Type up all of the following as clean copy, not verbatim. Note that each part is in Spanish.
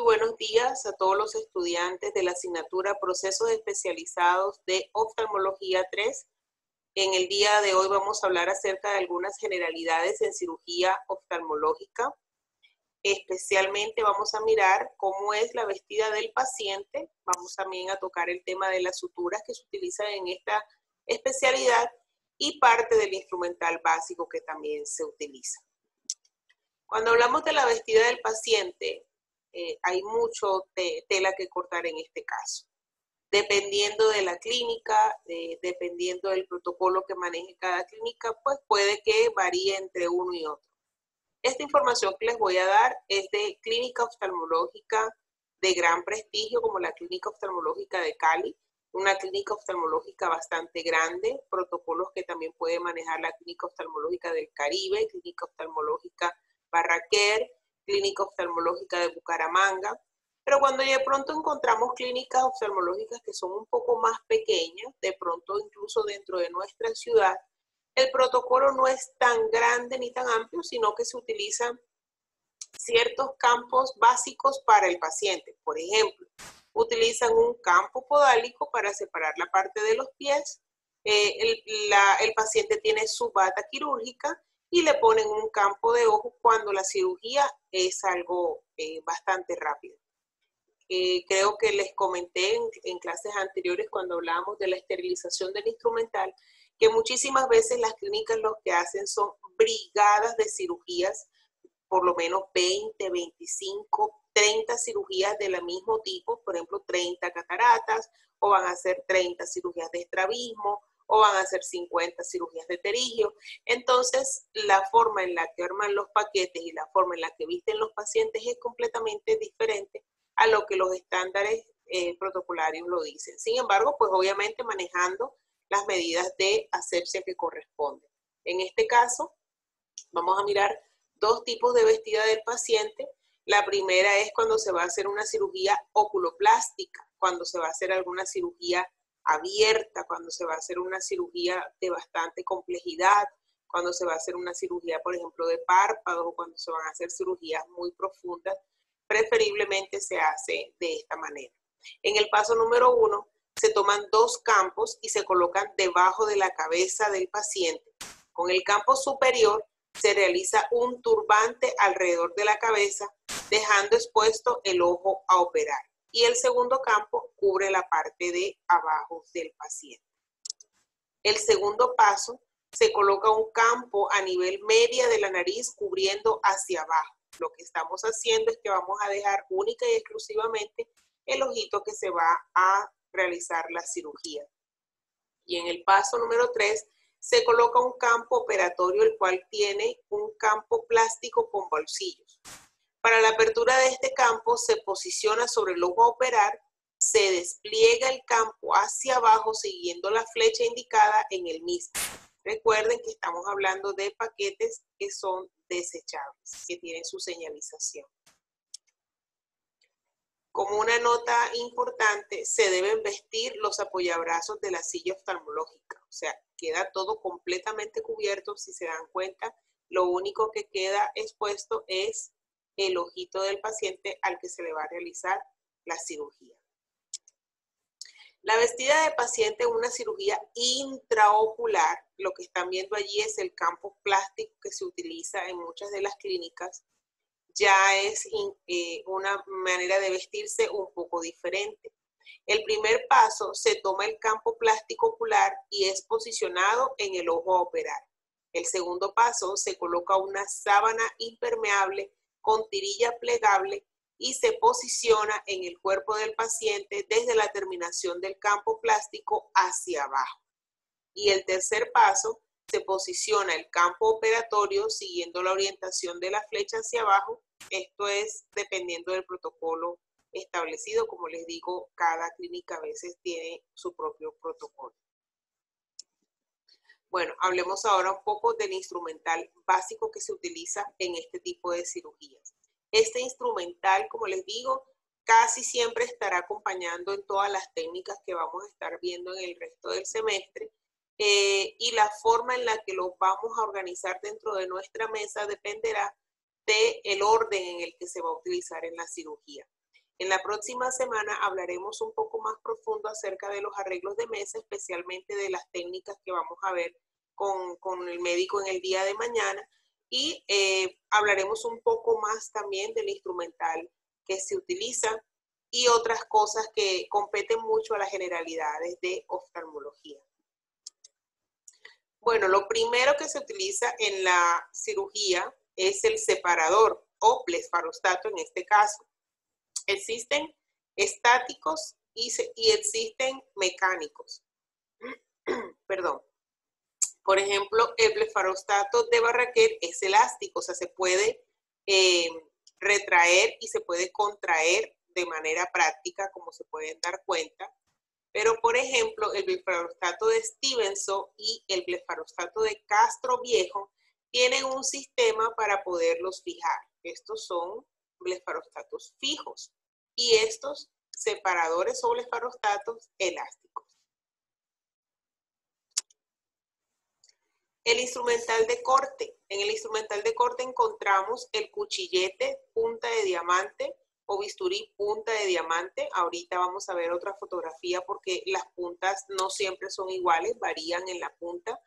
buenos días a todos los estudiantes de la asignatura Procesos Especializados de Oftalmología 3. En el día de hoy vamos a hablar acerca de algunas generalidades en cirugía oftalmológica. Especialmente vamos a mirar cómo es la vestida del paciente. Vamos también a tocar el tema de las suturas que se utilizan en esta especialidad y parte del instrumental básico que también se utiliza. Cuando hablamos de la vestida del paciente, hay mucho tela que cortar en este caso. Dependiendo de la clínica, dependiendo del protocolo que maneje cada clínica, pues puede que varíe entre uno y otro. Esta información que les voy a dar es de clínica oftalmológica de gran prestigio, como la Clínica Oftalmológica de Cali, una clínica oftalmológica bastante grande, protocolos que también puede manejar la Clínica Oftalmológica del Caribe, Clínica Oftalmológica Barraquer, Clínica Oftalmológica de Bucaramanga. Pero cuando de pronto encontramos clínicas oftalmológicas que son un poco más pequeñas, de pronto incluso dentro de nuestra ciudad, el protocolo no es tan grande ni tan amplio, sino que se utilizan ciertos campos básicos para el paciente. Por ejemplo, utilizan un campo podálico para separar la parte de los pies. El paciente tiene su bata quirúrgica y le ponen un campo de ojo cuando la cirugía es algo bastante rápido. Creo que les comenté en clases anteriores cuando hablábamos de la esterilización del instrumental, que muchísimas veces las clínicas lo que hacen son brigadas de cirugías, por lo menos 20, 25, 30 cirugías del mismo tipo, por ejemplo 30 cataratas, o van a hacer 30 cirugías de estrabismo, o van a hacer 50 cirugías de pterigio. Entonces, la forma en la que arman los paquetes y la forma en la que visten los pacientes es completamente diferente a lo que los estándares protocolarios lo dicen. Sin embargo, pues obviamente manejando las medidas de asepsia que corresponden. En este caso, vamos a mirar dos tipos de vestida del paciente. La primera es cuando se va a hacer una cirugía oculoplástica, cuando se va a hacer alguna cirugía abierta, cuando se va a hacer una cirugía de bastante complejidad, cuando se va a hacer una cirugía, por ejemplo, de párpados, o cuando se van a hacer cirugías muy profundas, preferiblemente se hace de esta manera. En el paso número 1, se toman dos campos y se colocan debajo de la cabeza del paciente. Con el campo superior se realiza un turbante alrededor de la cabeza, dejando expuesto el ojo a operar. Y el segundo campo cubre la parte de abajo del paciente. El segundo paso, se coloca un campo a nivel media de la nariz cubriendo hacia abajo. Lo que estamos haciendo es que vamos a dejar única y exclusivamente el ojito que se va a realizar la cirugía. Y en el paso número 3, se coloca un campo operatorio, el cual tiene un campo plástico con bolsillos. Para la apertura de este campo se posiciona sobre el ojo a operar, se despliega el campo hacia abajo siguiendo la flecha indicada en el mismo. Recuerden que estamos hablando de paquetes que son desechables, que tienen su señalización. Como una nota importante, se deben vestir los apoyabrazos de la silla oftalmológica. O sea, queda todo completamente cubierto. Si se dan cuenta, lo único que queda expuesto es el ojito del paciente al que se le va a realizar la cirugía. La vestida de paciente en una cirugía intraocular, lo que están viendo allí es el campo plástico que se utiliza en muchas de las clínicas. Ya es una manera de vestirse un poco diferente. El primer paso, se toma el campo plástico ocular y es posicionado en el ojo a operar. El segundo paso, se coloca una sábana impermeable con tirilla plegable y se posiciona en el cuerpo del paciente desde la terminación del campo plástico hacia abajo. Y el tercer paso, se posiciona el campo operatorio siguiendo la orientación de la flecha hacia abajo. Esto es dependiendo del protocolo establecido. Como les digo, cada clínica a veces tiene su propio protocolo. Bueno, hablemos ahora un poco del instrumental básico que se utiliza en este tipo de cirugías. Este instrumental, como les digo, casi siempre estará acompañando en todas las técnicas que vamos a estar viendo en el resto del semestre. Y la forma en la que los vamos a organizar dentro de nuestra mesa dependerá del orden en el que se va a utilizar en la cirugía. En la próxima semana hablaremos un poco más profundo acerca de los arreglos de mesa, especialmente de las técnicas que vamos a ver con el médico en el día de mañana, y hablaremos un poco más también del instrumental que se utiliza y otras cosas que competen mucho a las generalidades de oftalmología. Bueno, lo primero que se utiliza en la cirugía es el separador o blefarostato en este caso. Existen estáticos y existen mecánicos. Perdón. Por ejemplo, el blefarostato de Barraquer es elástico, o sea, se puede retraer y se puede contraer de manera práctica, como se pueden dar cuenta. Pero, por ejemplo, el blefarostato de Stevenson y el blefarostato de Castroviejo tienen un sistema para poderlos fijar. Estos son blefarostatos fijos y estos separadores o blefarostatos elásticos. El instrumental de corte. En el instrumental de corte encontramos el cuchillete punta de diamante o bisturí punta de diamante. Ahorita vamos a ver otra fotografía porque las puntas no siempre son iguales, varían en la punta.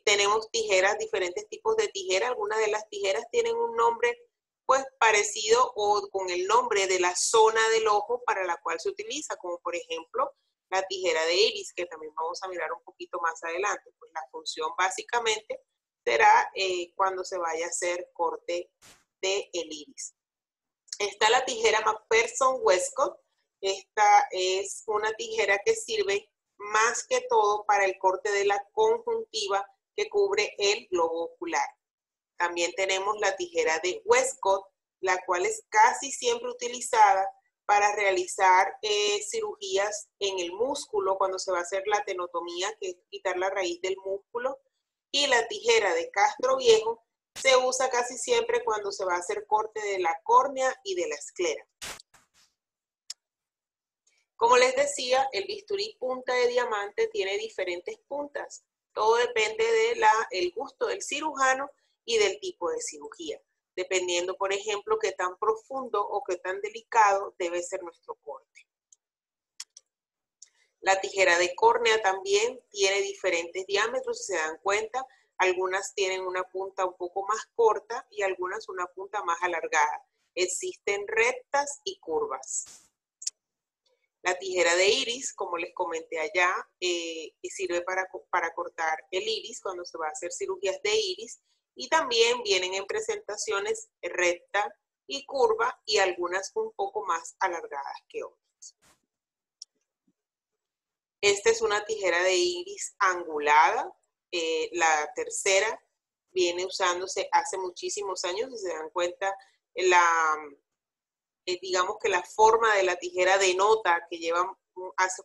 Tenemos tijeras, diferentes tipos de tijeras. Algunas de las tijeras tienen un nombre pues parecido o con el nombre de la zona del ojo para la cual se utiliza, como por ejemplo la tijera de iris, que también vamos a mirar un poquito más adelante. Pues la función básicamente será cuando se vaya a hacer corte del iris. Está la tijera McPherson-Westcott. Esta es una tijera que sirve más que todo para el corte de la conjuntiva que cubre el globo ocular. También tenemos la tijera de Westcott, la cual es casi siempre utilizada para realizar cirugías en el músculo cuando se va a hacer la tenotomía, que es quitar la raíz del músculo. Y la tijera de Castroviejo se usa casi siempre cuando se va a hacer corte de la córnea y de la esclera. Como les decía, el bisturí punta de diamante tiene diferentes puntas. Todo depende del gusto del cirujano y del tipo de cirugía, dependiendo, por ejemplo, qué tan profundo o qué tan delicado debe ser nuestro corte. La tijera de córnea también tiene diferentes diámetros, si se dan cuenta. Algunas tienen una punta un poco más corta y algunas una punta más alargada. Existen rectas y curvas. La tijera de iris, como les comenté allá, sirve para cortar el iris cuando se va a hacer cirugías de iris. Y también vienen en presentaciones recta y curva y algunas un poco más alargadas que otras. Esta es una tijera de iris angulada. La tercera viene usándose hace muchísimos años. Si se dan cuenta, digamos que la forma de la tijera denota que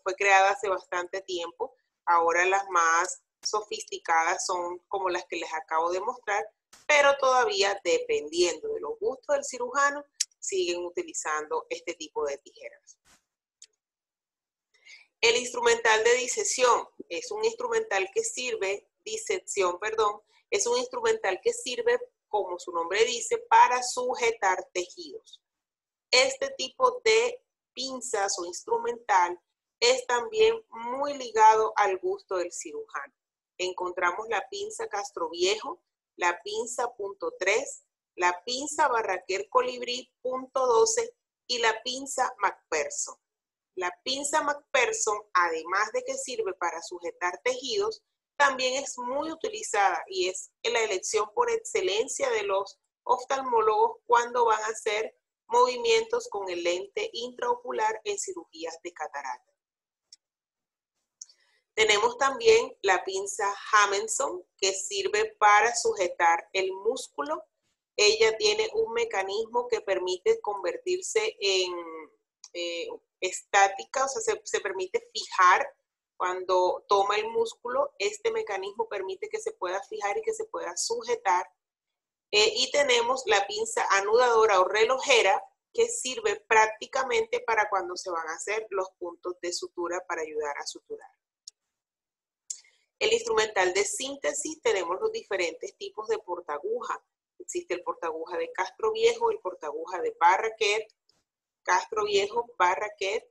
fue creada hace bastante tiempo. Ahora las más sofisticadas son como las que les acabo de mostrar, pero todavía dependiendo de los gustos del cirujano, siguen utilizando este tipo de tijeras. El instrumental de disección es un instrumental que sirve, es un instrumental que sirve, como su nombre dice, para sujetar tejidos. Este tipo de pinzas o instrumental es también muy ligado al gusto del cirujano. Encontramos la pinza Castroviejo, la pinza .3, la pinza Barraquer Colibrí .12 y la pinza McPherson. La pinza McPherson, además de que sirve para sujetar tejidos, también es muy utilizada y es la elección por excelencia de los oftalmólogos cuando van a hacer movimientos con el lente intraocular en cirugías de catarata. Tenemos también la pinza Hammerson, que sirve para sujetar el músculo. Ella tiene un mecanismo que permite convertirse en estática, o sea, se permite fijar cuando toma el músculo. Este mecanismo permite que se pueda fijar y que se pueda sujetar. Y tenemos la pinza anudadora o relojera, que sirve prácticamente para cuando se van a hacer los puntos de sutura para ayudar a suturar. El instrumental de síntesis, tenemos los diferentes tipos de portaaguja. Existe el portaaguja de Castroviejo, el portaaguja de Barraquer, Castro Viejo, Barraquer,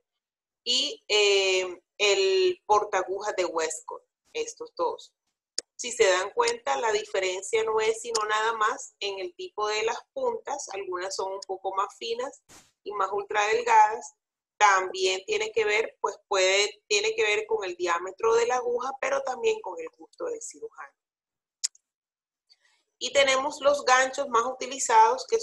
y el portaagujas de Westcott, estos dos. Si se dan cuenta, la diferencia no es sino nada más en el tipo de las puntas. Algunas son un poco más finas y más ultra delgadas. También tiene que ver, pues tiene que ver con el diámetro de la aguja, pero también con el gusto del cirujano. Y tenemos los ganchos más utilizados, que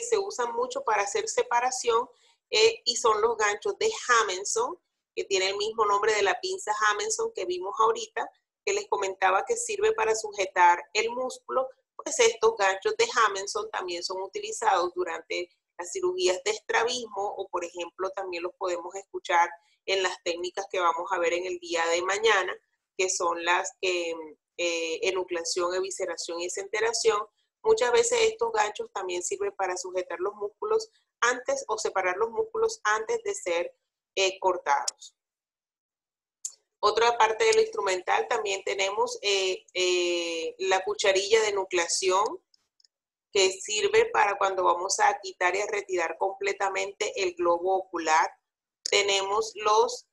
se usan mucho para hacer separación, y son los ganchos de Hammenson, que tiene el mismo nombre de la pinza Hammenson que vimos ahorita, que les comentaba que sirve para sujetar el músculo. Pues estos ganchos de Hammenson también son utilizados durante las cirugías de estrabismo, o por ejemplo también los podemos escuchar en las técnicas que vamos a ver en el día de mañana, que son las que enucleación, evisceración y esenteración. Muchas veces estos ganchos también sirven para sujetar los músculos antes o separar los músculos antes de ser cortados. Otra parte de lo instrumental también tenemos la cucharilla de enucleación, que sirve para cuando vamos a quitar y a retirar completamente el globo ocular. Tenemos los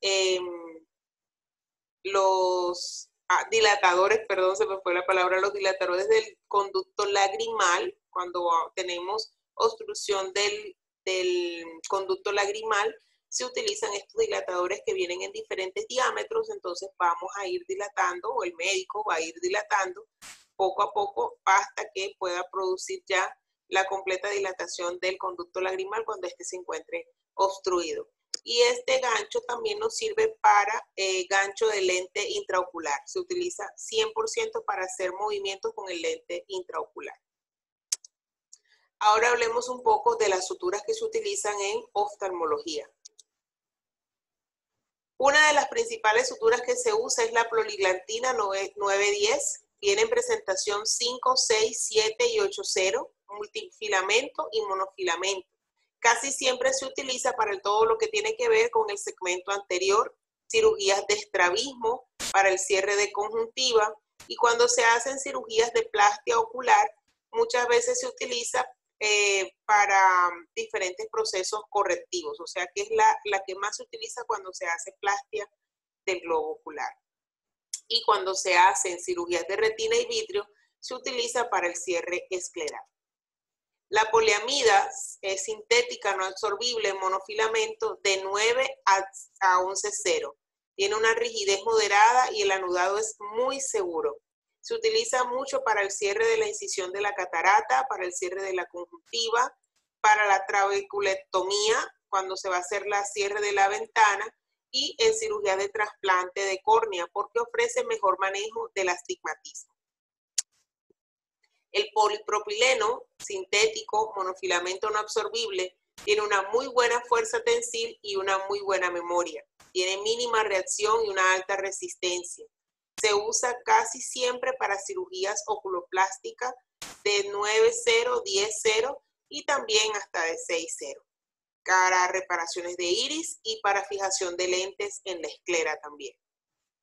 dilatadores, perdón, se me fue la palabra, los dilatadores del conducto lagrimal, cuando tenemos obstrucción del conducto lagrimal, se utilizan estos dilatadores que vienen en diferentes diámetros. Entonces vamos a ir dilatando, o el médico va a ir dilatando poco a poco hasta que pueda producir ya la completa dilatación del conducto lagrimal cuando éste se encuentre obstruido. Y este gancho también nos sirve para gancho de lente intraocular. Se utiliza 100% para hacer movimientos con el lente intraocular. Ahora hablemos un poco de las suturas que se utilizan en oftalmología. Una de las principales suturas que se usa es la Poliglantina 910. Viene en presentación 5, 6, 7 y 8.0, multifilamento y monofilamento. Casi siempre se utiliza para todo lo que tiene que ver con el segmento anterior, cirugías de estrabismo, para el cierre de conjuntiva, y cuando se hacen cirugías de plastia ocular, muchas veces se utiliza para diferentes procesos correctivos, o sea que es la que más se utiliza cuando se hace plastia del globo ocular. Y cuando se hacen cirugías de retina y vitrio, se utiliza para el cierre escleral. La poliamida es sintética, no absorbible, monofilamento de 9 a 11.0. Tiene una rigidez moderada y el anudado es muy seguro. Se utiliza mucho para el cierre de la incisión de la catarata, para el cierre de la conjuntiva, para la trabeculectomía, cuando se va a hacer la cierre de la ventana, y en cirugía de trasplante de córnea, porque ofrece mejor manejo del astigmatismo. El polipropileno sintético, monofilamento no absorbible, tiene una muy buena fuerza tensil y una muy buena memoria. Tiene mínima reacción y una alta resistencia. Se usa casi siempre para cirugías oculoplásticas de 9.0, 10.0 y también hasta de 6.0. Para reparaciones de iris y para fijación de lentes en la esclera también.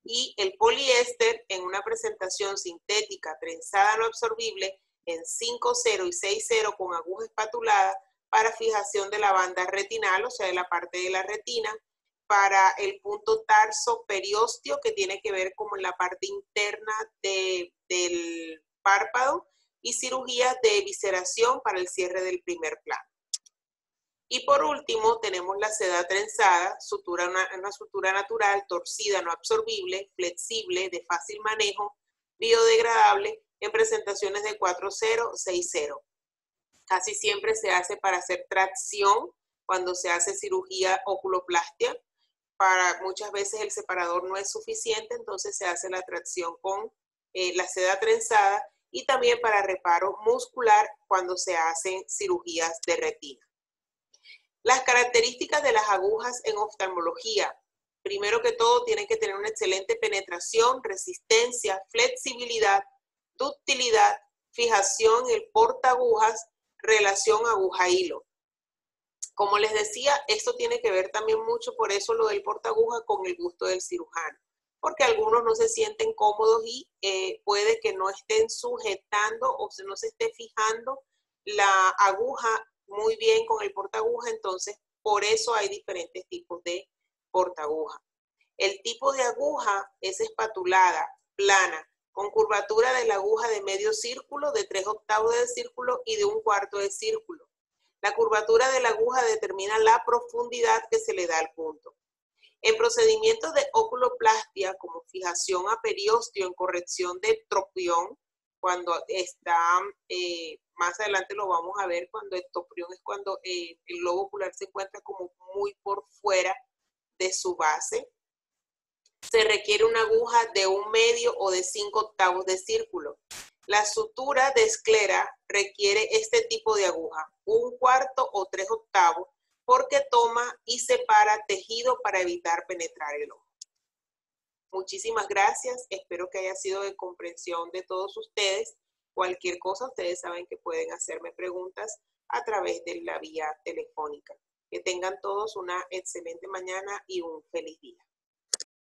Y el poliéster en una presentación sintética trenzada no absorbible en 5.0 y 6.0 con aguja espatulada para fijación de la banda retinal, o sea, de la parte de la retina, para el punto tarso periósteo, que tiene que ver como en la parte interna del párpado, y cirugías de evisceración para el cierre del primer plano. Y por último tenemos la seda trenzada, una sutura natural, torcida, no absorbible, flexible, de fácil manejo, biodegradable, en presentaciones de 4.0, 6.0. Casi siempre se hace para hacer tracción cuando se hace cirugía oculoplastia. Muchas veces el separador no es suficiente, entonces se hace la tracción con la seda trenzada, y también para reparo muscular cuando se hacen cirugías de retina. Las características de las agujas en oftalmología. Primero que todo, tienen que tener una excelente penetración, resistencia, flexibilidad, ductilidad, fijación en el portaagujas, relación aguja-hilo. Como les decía, esto tiene que ver también mucho, por eso lo del portaagujas, con el gusto del cirujano. Porque algunos no se sienten cómodos y puede que no estén sujetando o no se esté fijando la aguja muy bien con el portaaguja, entonces Por eso hay diferentes tipos de portaaguja. El tipo de aguja es espatulada, plana, con curvatura de la aguja de medio círculo, de 3/8 de círculo y de 1/4 de círculo. La curvatura de la aguja determina la profundidad que se le da al punto. En procedimientos de oculoplastia, como fijación a periósteo en corrección de tropión, cuando está, más adelante lo vamos a ver, cuando el tropión es cuando el globo ocular se encuentra como muy por fuera de su base, se requiere una aguja de 1/2 o de 5/8 de círculo. La sutura de esclera requiere este tipo de aguja, 1/4 o 3/8, porque toma y separa tejido para evitar penetrar el ojo. Muchísimas gracias, espero que haya sido de comprensión de todos ustedes. Cualquier cosa, ustedes saben que pueden hacerme preguntas a través de la vía telefónica. Que tengan todos una excelente mañana y un feliz día.